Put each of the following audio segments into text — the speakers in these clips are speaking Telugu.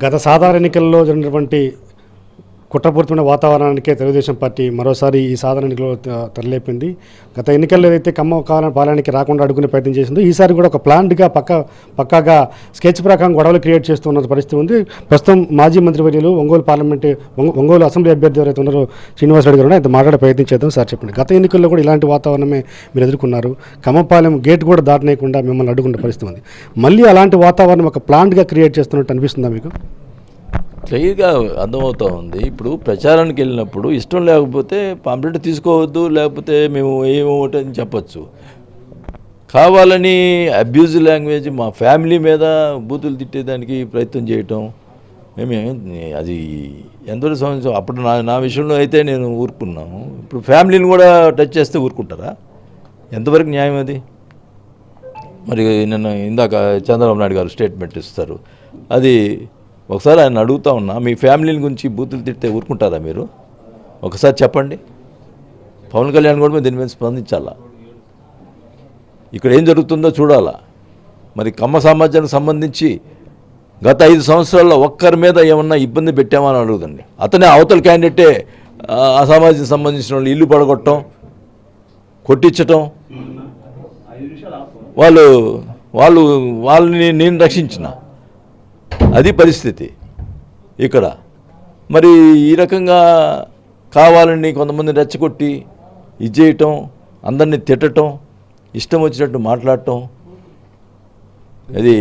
గత సాధారణ ఎన్నికల్లో జరిగినటువంటి కుట్రపూరితమైన వాతావరణానికే తెలుగుదేశం పార్టీ మరోసారి ఈ సాధారణ ఎన్నికల్లో తరలిపోయింది. గత ఎన్నికల్లో ఏదైతే కమ్మ పాలనకి రాకుండా అడుగునే ప్రయత్నం చేసిందో ఈసారి కూడా ఒక ప్లాన్డ్గా పక్కాగా స్కెచ్ ప్రకారం గొడవలు క్రియేట్ చేస్తున్న పరిస్థితి ఉంది. ప్రస్తుతం మాజీ మంత్రివర్యులు ఒంగోలు అసెంబ్లీ అభ్యర్థి ఎవరైతే ఉన్నారో శ్రీనివాసరెడ్డి గారు అయితే మాట్లాడే ప్రయత్నం చేద్దాం. సార్ చెప్పండి, గత ఎన్నికల్లో కూడా ఇలాంటి వాతావరణమే మీరు ఎదుర్కొన్నారు. కమ్మపాలెం గేట్ కూడా దాటనేయకుండా మిమ్మల్ని అడ్డుకునే పరిస్థితి ఉంది. మళ్ళీ అలాంటి వాతావరణం ఒక ప్లాన్డ్గా క్రియేట్ చేస్తున్నట్టు అనిపిస్తుందా మీకు? క్లియర్గా అర్థమవుతూ ఉంది. ఇప్పుడు ప్రచారానికి వెళ్ళినప్పుడు ఇష్టం లేకపోతే పాంప్లెట్ తీసుకోవద్దు, లేకపోతే మేము ఏమోటని చెప్పచ్చు. కావాలని అబ్యూజ్ లాంగ్వేజ్ మా ఫ్యామిలీ మీద బూతులు తిట్టేదానికి ప్రయత్నం చేయటం అది ఎంతో సంవత్సరం అప్పుడు నా విషయంలో అయితే నేను ఊరుకున్నాను. ఇప్పుడు ఫ్యామిలీని కూడా టచ్ చేస్తే ఊరుకుంటారా? ఎంతవరకు న్యాయం అది? మరి నిన్న ఇందాక చంద్రబాబు నాయుడు గారు స్టేట్మెంట్ ఇస్తారు. అది ఒకసారి ఆయన అడుగుతా ఉన్నా, మీ ఫ్యామిలీని గురించి బూతులు తిడితే ఊరుకుంటారా మీరు? ఒకసారి చెప్పండి. పవన్ కళ్యాణ్ కూడా దీని మీద స్పందించాలా? ఇక్కడ ఏం జరుగుతుందో చూడాలా. మరి కమ్మ సమాజానికి సంబంధించి గత 5 సంవత్సరాల్లో ఒక్కరి మీద ఏమన్నా ఇబ్బంది పెట్టామని అడుగుదండి. అతనే అవతల క్యాండిడేటే ఆ సమాజానికి సంబంధించిన వాళ్ళు ఇల్లు పడగొట్టడం, కొట్టించటం, వాళ్ళని నేను రక్షించిన అది పరిస్థితి ఇక్కడ. మరి ఈ రకంగా కావాలని కొంతమంది రెచ్చగొట్టి ఇది చేయటం, అందరినీ తిట్టడం, ఇష్టం వచ్చినట్టు మాట్లాడటం, అది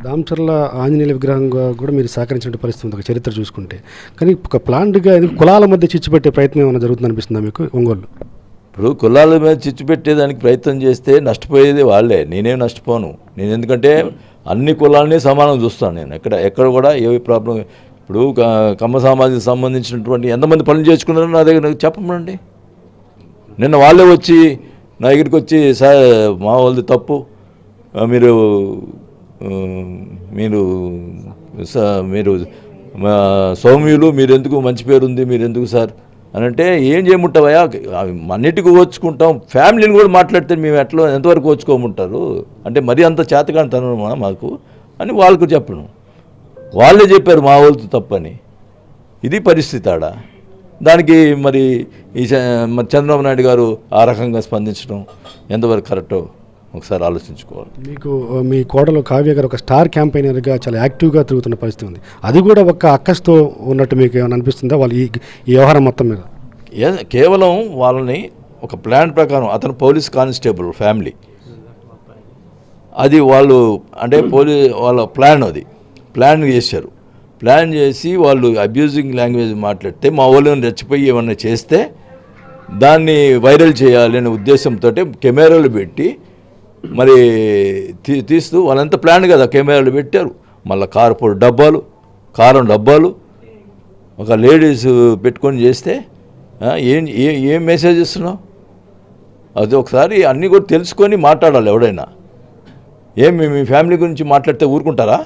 దామచర్ల ఆంజనేయుల విగ్రహం కూడా మీరు సహకరించిన పరిస్థితి ఉంది ఒక చరిత్ర చూసుకుంటే. కానీ ఒక ప్లాన్డ్గా కులాల మధ్య చిచ్చు పెట్టే ప్రయత్నం ఏమైనా జరుగుతుంది అనిపిస్తుందా మీకు ఒంగోలు? ఇప్పుడు కులాల మీద చిచ్చు పెట్టేదానికి ప్రయత్నం చేస్తే నష్టపోయేది వాళ్ళే, నేనేం నష్టపోను. నేను ఎందుకంటే అన్ని కులాలని సమానం చూస్తాను. నేను ఎక్కడ కూడా ఏ ప్రాబ్లం. ఇప్పుడు కమ్మ సమాజానికి సంబంధించినటువంటి ఎంతమంది పనులు చేసుకున్నారో నా దగ్గర చెప్పమండి. నిన్న వాళ్ళే వచ్చి నా దగ్గరికి వచ్చి, సార్ మా వాళ్ళది తప్పు, మీరు సౌమ్యులు, మీరెందుకు మంచి పేరు ఉంది, మీరెందుకు సార్ అని అంటే, ఏం చేయమంటావా? అన్నిటికీ ఓర్చుకుంటాం, ఫ్యామిలీని కూడా మాట్లాడితే మేము ఎంతవరకు ఓర్చుకోమంటారు అంటే మరీ అంత చేతగాని తనమా మాకు అని వాళ్ళకు చెప్పను. వాళ్ళే చెప్పారు మా వాళ్ళతో తప్పని. ఇది పరిస్థితి ఆడ. దానికి మరి ఈ చంద్రబాబు నాయుడు గారు ఆ రకంగా స్పందించడం ఎంతవరకు కరెక్టో ఒకసారి ఆలోచించుకోవాలి. మీకు మీ కోడలు కావ్య గారు ఒక స్టార్ క్యాంపెయినర్గా చాలా యాక్టివ్గా తిరుగుతున్న పరిస్థితి ఉంది. అది కూడా ఒక అక్కస్తో ఉన్నట్టు మీకు ఏమైనా అనిపిస్తుందా వాళ్ళు ఈ వ్యవహారం మొత్తం మీద? కేవలం వాళ్ళని ఒక ప్లాన్ ప్రకారం, అతను పోలీస్ కానిస్టేబుల్ ఫ్యామిలీ, అది వాళ్ళు అంటే వాళ్ళ ప్లాన్ చేశారు. ప్లాన్ చేసి వాళ్ళు అబ్యూజింగ్ లాంగ్వేజ్ మాట్లాడితే మా వాళ్ళని రెచ్చిపోయి ఏమన్నా చేస్తే దాన్ని వైరల్ చేయాలి అనే ఉద్దేశంతో కెమెరాలు పెట్టి మరి తీస్తూ వాళ్ళంతా ప్లాన్ కదా కెమెరాలు పెట్టారు. మళ్ళీ కారం డబ్బాలు ఒక లేడీస్ పెట్టుకొని చేస్తే ఏం మెసేజ్ ఇస్తున్నావు? అది ఒకసారి అన్నీ కూడా తెలుసుకొని మాట్లాడాలి ఎవడైనా. మీ ఫ్యామిలీ గురించి మాట్లాడితే ఊరుకుంటారా?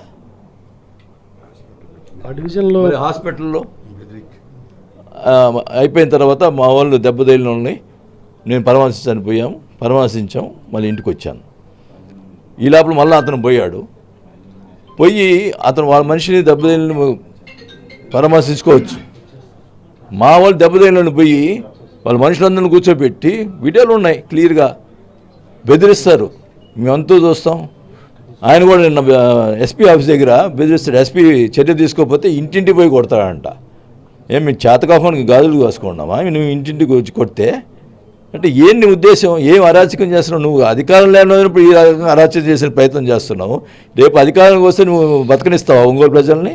డివిజన్లో హాస్పిటల్లో అయిపోయిన తర్వాత మా వాళ్ళు దెబ్బతగిలిన వాళ్ళని నేను పరామర్శించాం, మళ్ళీ ఇంటికి వచ్చాను. ఈ లోపల మళ్ళీ అతను పోయి అతను వాళ్ళ మనిషిని దెబ్బతగిలిన పరామర్శించుకోవచ్చు. మా వాళ్ళు దెబ్బతగిలిన పోయి వాళ్ళ మనుషులందరినీ కూర్చోబెట్టి వీడియోలు ఉన్నాయి క్లియర్గా బెదిరిస్తారు. మేమంతా చూస్తాం. ఆయన కూడా నిన్న ఎస్పీ ఆఫీస్ దగ్గర బెదిరిస్తాడు. ఎస్పీ చర్య తీసుకోకపోతే ఇంటింటికి పోయి కొడతాడంట. మీ చేతకాఫానికి గాజులు కాసుకున్నామా నువ్వు ఇంటింటికి వచ్చి కొడితే? అంటే ఏంటి ఉద్దేశం? ఏం అరాచకం చేస్తున్నావు? నువ్వు అధికారం లేనప్పుడు ఈ రకంగా అరాచకం చేసే ప్రయత్నం చేస్తున్నావు. రేపు అధికారానికి వస్తే నువ్వు బతకనిస్తావా ఒంగోలు ప్రజల్ని?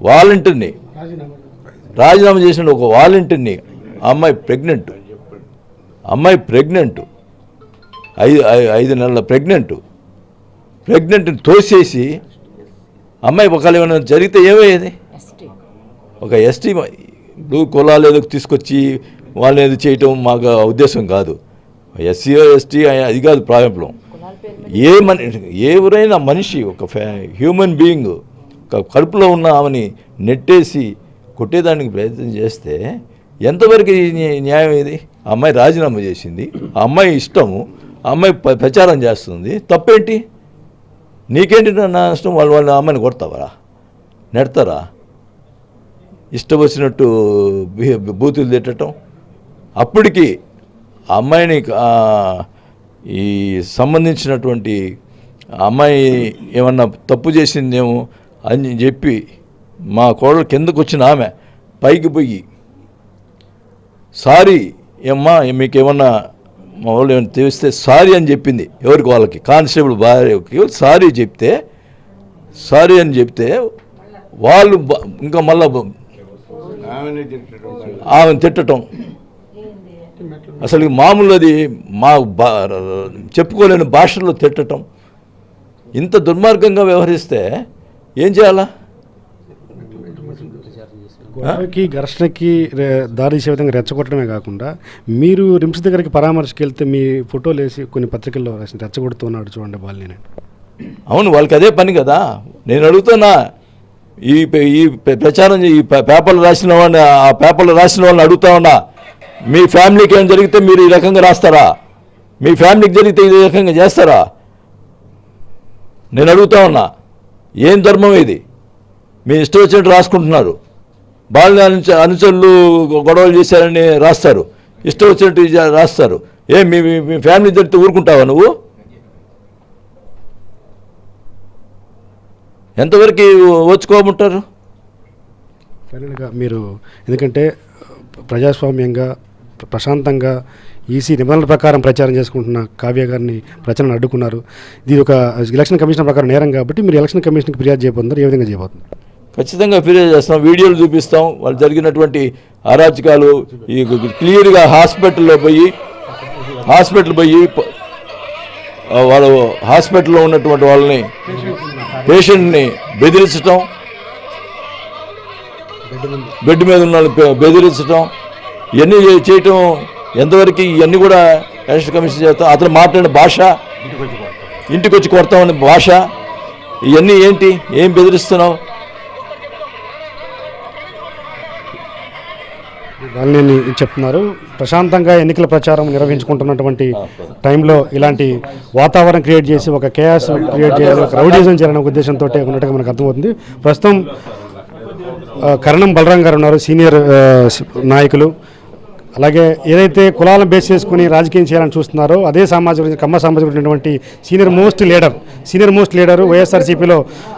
వాలంటీర్ని రాజీనామా చేసిన ఒక వాలంటీర్ని, అమ్మాయి ప్రెగ్నెంట్ 5 నెలల ప్రెగ్నెంట్ని తోసేసి అమ్మాయి ఒకవేళ ఏమైనా జరిగితే ఏమయ్యేది? ఒక ఎస్టీ కులాలు ఏదో తీసుకొచ్చి వాళ్ళని ఏదో చేయటం మాకు ఉద్దేశం కాదు. ఎస్సీ ఎస్టీ అది కాదు ప్రాబ్లం. ఎవరైనా మనిషి ఒక హ్యూమన్ బీయింగ్ కడుపులో ఉన్న ఆమెని నెట్టేసి కొట్టేదానికి ప్రయత్నం చేస్తే ఎంతవరకు న్యాయం ఇది? ఆ అమ్మాయి రాజీనామా చేసింది, ఆ అమ్మాయి ఇష్టము, ఆ అమ్మాయి ప్రచారం చేస్తుంది, తప్పేంటి? నీకేంటి నా ఇష్టం, వాళ్ళ అమ్మాయిని కొడతావరా, నెడతారా, ఇష్టం వచ్చినట్టు బూతులు తిట్టడం. అప్పటికి ఆ అమ్మాయిని ఈ సంబంధించినటువంటి అమ్మాయి ఏమన్నా తప్పు చేసిందేమో అని చెప్పి మా కోడలు కిందకు వచ్చిన ఆమె పైకి పోయి సారీ ఏమ్మా మీకేమన్నా మా వాళ్ళు ఏమైనా తెలిస్తే సారీ అని చెప్పింది. ఎవరికి వాళ్ళకి కానిస్టేబుల్ భార్యకి సారీ అని చెప్తే వాళ్ళు ఇంకా మళ్ళా ఆమెను తిట్టడం అసలు మామూలు, అది చెప్పుకోలేని భాషల్లో తిట్టడం. ఇంత దుర్మార్గంగా వ్యవహరిస్తే ఏం చేయాలా? గొడవకి ఘర్షణకి దారి తీసే విధంగా రెచ్చగొట్టడమే కాకుండా మీరు రిమ్స్ దగ్గరికి పరామర్శకి వెళ్తే మీ ఫోటోలు వేసి కొన్ని పత్రికల్లో రెచ్చగొడుతున్నాడు చూడండి బాలినేని. అవును, వాళ్ళకి అదే పని కదా. నేను అడుగుతున్నా, ఈ ప్రచారం ఈ పేపర్లు రాసిన వాళ్ళని, ఆ పేపర్లు రాసిన వాళ్ళని అడుగుతా ఉన్నా, మీ ఫ్యామిలీకి ఏం జరిగితే మీరు ఈ రకంగా రాస్తారా? మీ ఫ్యామిలీకి జరిగితే ఈ రకంగా చేస్తారా? నేను అడుగుతా ఉన్నా, ఏం ధర్మం ఇది? మీ ఇష్టం వచ్చినట్టు రాసుకుంటున్నారు. బాలిన అనుచరులు గొడవలు చేశారని రాస్తారు, ఇష్టం వచ్చినట్టు రాస్తారు. మీ ఫ్యామిలీ జరిగితే ఊరుకుంటావా నువ్వు? ఎంతవరకు ఓచుకోమంటారు? ఫైనల్గా మీరు ఎందుకంటే ప్రజాస్వామ్యంగా ప్రశాంతంగా ఈసీ నిబంధనల ప్రకారం ప్రచారం చేసుకుంటున్న కావ్య గారిని ప్రచారం అడ్డుకున్నారు. ఇది ఒక ఎలక్షన్ కమిషన్ ప్రకారం నేరం కాబట్టి మీరు ఎలక్షన్ కమిషన్కి ఫిర్యాదు చేయబోతున్నారు. ఏ విధంగా చేయబోతున్నారు? ఖచ్చితంగా ఫిర్యాదు చేస్తాం, వీడియోలు చూపిస్తాం. వాళ్ళు జరిగినటువంటి అరాచకాలు ఈ క్లియర్గా హాస్పిటల్ పోయి వాళ్ళు హాస్పిటల్లో ఉన్నటువంటి వాళ్ళని, పేషెంట్ని బెదిరించటం, బెడ్ మీద ఉన్న బెదిరించటం, ఇవన్నీ చేయటం ఎంతవరకు? ఇవన్నీ కూడా ఎలక్షన్ కమిషన్ చేస్తాం. అతను మాట్లాడిన భాష, ఇంటికి వచ్చి కొడతామనే భాష, ఇవన్నీ ఏంటి? ఏం బెదిరిస్తున్నావు? వాళ్ళని చెప్తున్నారు. ప్రశాంతంగా ఎన్నికల ప్రచారం నిర్వహించుకుంటున్నటువంటి టైంలో ఇలాంటి వాతావరణం క్రియేట్ చేసి ఒక కేయాస్ క్రియేట్ చేయాలి, ఒక రౌడీజం చేయాలనే ఉద్దేశంతో ఉన్నట్టుగా మనకు అర్థమవుతుంది. ప్రస్తుతం కరణం బలరాం గారు ఉన్నారు, సీనియర్ నాయకులు. అలాగే ఏదైతే కులాలను బేస్ చేసుకుని రాజకీయం చేయాలని చూస్తున్నారో అదే కమ్మ సామాజిక సీనియర్ మోస్ట్ లీడరు వైఎస్ఆర్సీపీలో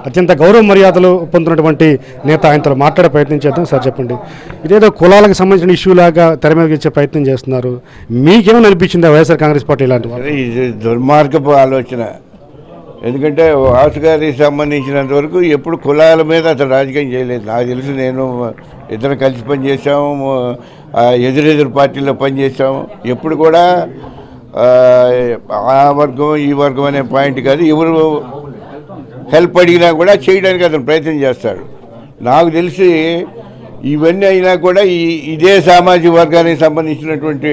అత్యంత గౌరవ మర్యాదలు పొందుతున్నటువంటి నేత, ఆయనతో మాట్లాడే ప్రయత్నం చేద్దాం. సార్ చెప్పండి, ఇదేదో కులాలకు సంబంధించిన ఇష్యూ లాగా తెర మీదకి ఇచ్చే ప్రయత్నం చేస్తున్నారు, మీకేమో అనిపించిందా వైఎస్ఆర్ కాంగ్రెస్ పార్టీ ఇలాంటి? ఇది దుర్మార్గపు ఆలోచన. ఎందుకంటే వాసు గారికి సంబంధించినంత వరకు ఎప్పుడు కులాల మీద అతను రాజకీయం చేయలేదు. నాకు తెలుసు, నేను ఇద్దరు కలిసి పనిచేసాము, ఎదురెదురు పార్టీలో పనిచేసాము. ఎప్పుడు కూడా ఆ వర్గం ఈ వర్గం అనే పాయింట్ కాదు. ఎవరు హెల్ప్ అడిగినా కూడా చేయడానికి అతను ప్రయత్నం చేస్తాడు. నాకు తెలిసి ఇవన్నీ అయినా కూడా ఇదే సామాజిక వర్గానికి సంబంధించినటువంటి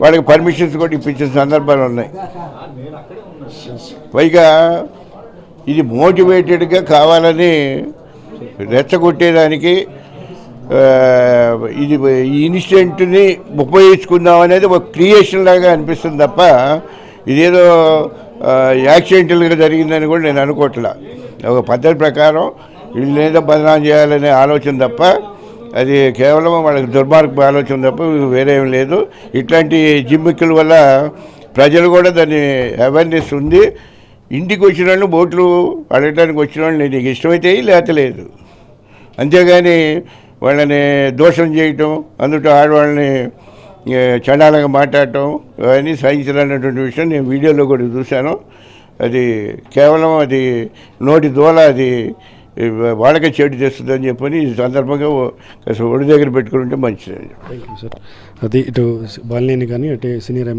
వాళ్ళకి పర్మిషన్స్ కూడా ఇప్పించిన సందర్భాలు ఉన్నాయి. పైగా ఇది మోటివేటెడ్గా కావాలని రెచ్చగొట్టేదానికి ఇది ఈ ఇన్సిడెంట్ని ఉపయోగించుకుందాం అనేది ఒక క్రియేషన్ లాగా అనిపిస్తుంది తప్ప ఇదేదో యాక్సిడెంటల్గా జరిగిందని కూడా నేను అనుకోవట్లా. ఒక పద్ధతి ప్రకారం వీళ్ళు ఏదో బదనాం చేయాలనే ఆలోచన తప్ప అది కేవలం వాళ్ళకి దుర్మార్గపు ఆలోచన తప్ప వేరే ఏం లేదు. ఇట్లాంటి జిమ్మిక్కుల వల్ల ప్రజలు కూడా దాన్ని అవేర్నెస్ ఉంది. ఇంటికి వచ్చిన వాళ్ళు ఓట్లు అడగడానికి వచ్చిన వాళ్ళు నీకు ఇష్టమైతే లేకపోతే లేదు, అంతేగాని వాళ్ళని దోషం చేయటం, అందులో ఆడవాళ్ళని చండాలంగా మాట్లాడటం అవన్నీ సహించాలన్నటువంటి విషయం నేను వీడియోలో కూడా చూశాను. అది కేవలం అది నోటి దోల, అది వాళ్ళకే చెడు చేస్తుందని చెప్పని ఈ సందర్భంగా కాస్త ఒడి దగ్గర పెట్టుకుంటే మంచిది. Thank you sir. అది ఇటు బాలినేని కానీ అటు సీనియర్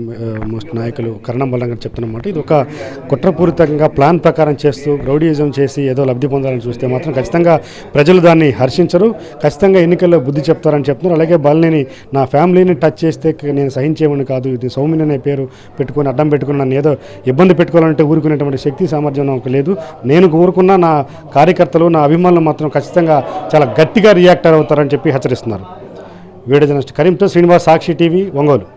మోస్ట్ నాయకులు కరణం బలరాం గారు చెప్తున్నమాట. ఇది ఒక కుట్రపూరితంగా ప్లాన్ ప్రకారం చేస్తూ రౌడీయిజం చేసి ఏదో లబ్ధి పొందాలని చూస్తే మాత్రం ఖచ్చితంగా ప్రజలు దాన్ని హర్షించరు, ఖచ్చితంగా ఎన్నికల్లో బుద్ధి చెప్తారని చెప్తున్నారు. అలాగే బాలినేని నా ఫ్యామిలీని టచ్ చేస్తే నేను సహించేవాడిని కాదు, ఇది సౌమిన్ అనే పేరు పెట్టుకొని అడ్డం పెట్టుకుని నన్ను ఏదో ఇబ్బంది పెట్టుకోవాలంటే ఊరుకునేటువంటి శక్తి సామర్థ్యం నాకు లేదు. నేను ఊరుకున్న నా కార్యకర్తలు నా అభిమానులు మాత్రం ఖచ్చితంగా చాలా గట్టిగా రియాక్ట్ అవుతారని చెప్పి హెచ్చరిస్తున్నారు. వీడియో జర్నలిస్ట్ కరీంతో శ్రీనివాస్, సాక్షి టీవీ, ఒంగోలు.